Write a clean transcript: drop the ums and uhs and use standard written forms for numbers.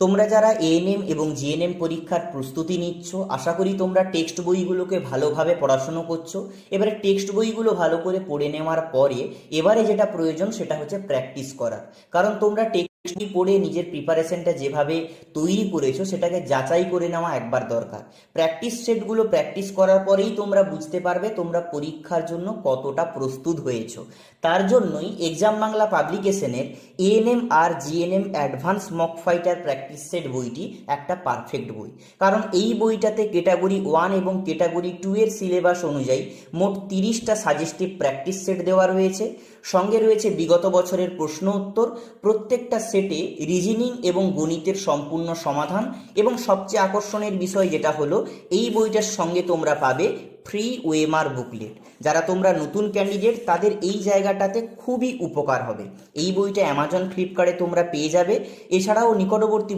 তোমরা যারা এএনএম এবং জিএনএম পরীক্ষার প্রস্তুতি নিচ্ছ, আশা করি তোমরা টেক্সট বইগুলোকে ভালোভাবে পড়াশুনো করছো। এবারে টেক্সট বইগুলো ভালো করে পড়ে নেওয়ার পরে এবারে যেটা প্রয়োজন সেটা হচ্ছে প্র্যাকটিস করার। কারণ তোমরা টেক্সট বই পড়ে নিজের প্রিপারেশনটা যেভাবে তৈরি করেছো সেটাকে যাচাই করে নেওয়া একবার দরকার। প্র্যাকটিস সেটগুলো প্র্যাকটিস করার পরেই তোমরা বুঝতে পারবে তোমরা পরীক্ষার জন্য কতটা প্রস্তুত হয়েছো। তার জন্যই এক্সাম বাংলা পাবলিকেশনের এএনএম আর GNM advance mock fighter practice set বইটি একটা পারফেক্ট বই। কারণ এই বইটাতে ক্যাটাগরি 1 এবং ক্যাটাগরি 2 এর সিলেবাস অনুযায়ী মোট 30টা সাজেস্টিভ প্র্যাকটিস সেট দেওয়া রয়েছে। সঙ্গে রয়েছে বিগত বছরের প্রশ্ন উত্তর, প্রত্যেকটা সেটে রিজনিং এবং গণিতের সম্পূর্ণ সমাধান, এবং সবচেয়ে আকর্ষণের বিষয় যেটা হলো এই বইটার সঙ্গে তোমরা পাবে ফ্রি ওএমআর বুকলেট। যারা তোমরা নতুন ক্যান্ডিডেট তাদের এই জায়গাটাতে খুবই উপকার হবে। এই বইটা অ্যামাজন ফ্লিপকার্টে তোমরা পেয়ে যাবে। এছাড়াও নিকটবর্তী